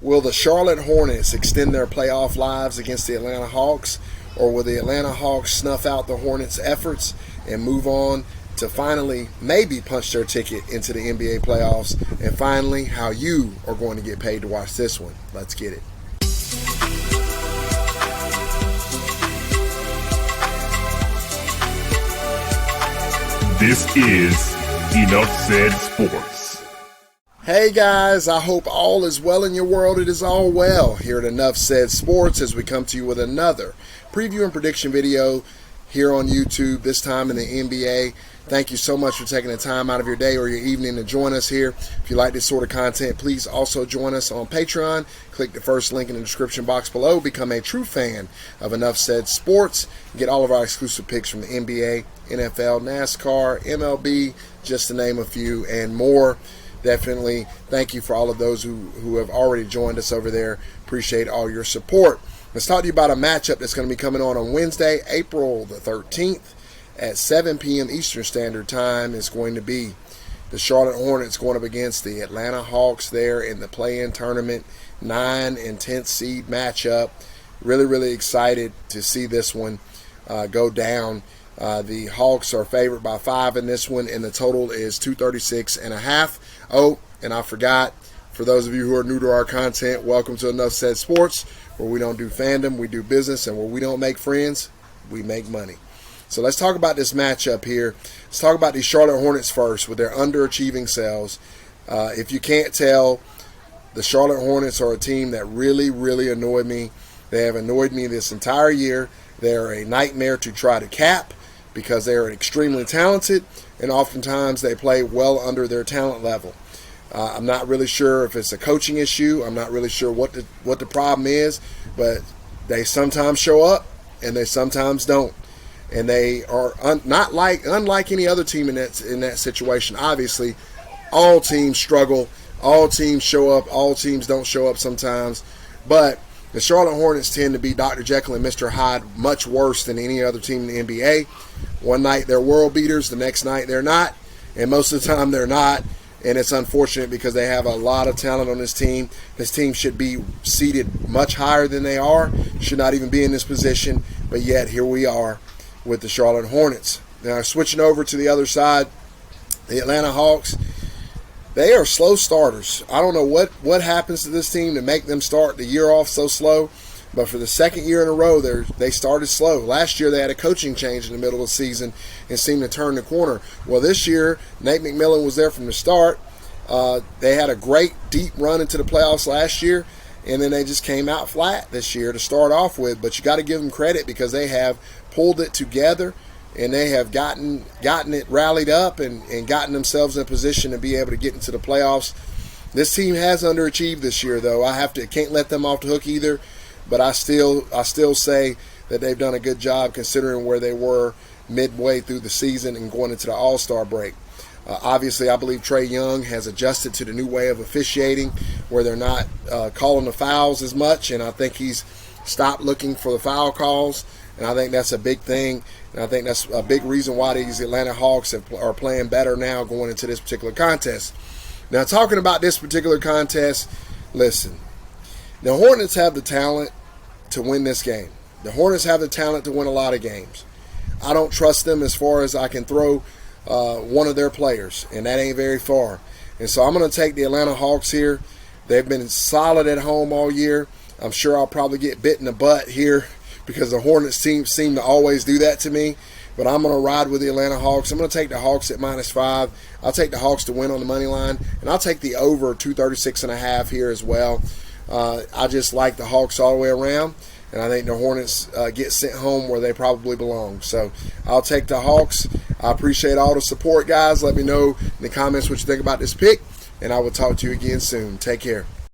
Will the Charlotte Hornets extend their playoff lives against the Atlanta Hawks, or will the Atlanta Hawks snuff out the Hornets' efforts and move on to finally maybe punch their ticket into the NBA playoffs? And finally, how you are going to get paid to watch this one. Let's get it. This is Enough Said Sports. Hey guys, I hope all is well in your world. It is all well here at Enough Said Sports as we come to you with another preview and prediction video here on YouTube, this time in the NBA. Thank you so much for taking the time out of your day or your evening to join us here. If you like this sort of content, please also join us on Patreon. Click the first link in the description box below. Become a true fan of Enough Said Sports. Get all of our exclusive picks from the NBA, NFL, NASCAR, MLB, just to name a few, and more. Definitely thank you for all of those who have already joined us over there. Appreciate all your support. Let's talk to you about a matchup that's going to be coming on Wednesday, April the 13th at 7 p.m. Eastern Standard Time. Is going to be the Charlotte Hornets going up against the Atlanta Hawks there in the play-in tournament, 9 and 10th seed matchup. Really excited to see this one go down. The Hawks are favored by 5 in this one, and the total is 236.5. Oh, and I forgot, for those of you who are new to our content, welcome to Enough Said Sports, where we don't do fandom, we do business, and where we don't make friends, we make money. So let's talk about this matchup here. Let's talk about the Charlotte Hornets first with their underachieving selves. If you can't tell, the Charlotte Hornets are a team that really annoyed me. They have annoyed me this entire year. They're a nightmare to try to cap because they are extremely talented, and oftentimes they play well under their talent level. I'm not really sure if it's a coaching issue. I'm not really sure what the problem is, but they sometimes show up and they sometimes don't. And they are unlike any other team in that situation. Obviously, all teams struggle, all teams show up, all teams don't show up sometimes. But the Charlotte Hornets tend to be Dr. Jekyll and Mr. Hyde much worse than any other team in the NBA. One night they're world beaters, the next night they're not, and most of the time they're not. And it's unfortunate because they have a lot of talent on this team. This team should be seated much higher than they are, should not even be in this position, but yet here we are with the Charlotte Hornets. Now, switching over to the other side, the Atlanta Hawks, they are slow starters. I don't know what happens to this team to make them start the year off so slow, but for the second year in a row, they started slow. Last year, they had a coaching change in the middle of the season and seemed to turn the corner. Well, this year, Nate McMillan was there from the start. They had a great deep run into the playoffs last year, and then they just came out flat this year to start off with. But you got to give them credit because they have pulled it together, and they have gotten it rallied up and gotten themselves in a position to be able to get into the playoffs. This team has underachieved this year, though. Can't let them off the hook either. But I still say that they've done a good job considering where they were midway through the season and going into the All-Star break. Obviously, I believe Trae Young has adjusted to the new way of officiating where they're not calling the fouls as much, and I think he's stopped looking for the foul calls, and I think that's a big thing, and I think that's a big reason why these Atlanta Hawks are playing better now going into this particular contest. Now, talking about this particular contest, listen, the Hornets have the talent to win this game. The Hornets have the talent to win a lot of games. I don't trust them as far as I can throw one of their players, and that ain't very far. And so I'm going to take the Atlanta Hawks here. They've been solid at home all year. I'm sure I'll probably get bit in the butt here because the Hornets team seem to always do that to me. But I'm going to ride with the Atlanta Hawks. I'm going to take the Hawks at -5. I'll take the Hawks to win on the money line, and I'll take the over 236.5 here as well. I just like the Hawks all the way around, and I think the Hornets get sent home where they probably belong. So I'll take the Hawks. I appreciate all the support, guys. Let me know in the comments what you think about this pick, and I will talk to you again soon. Take care.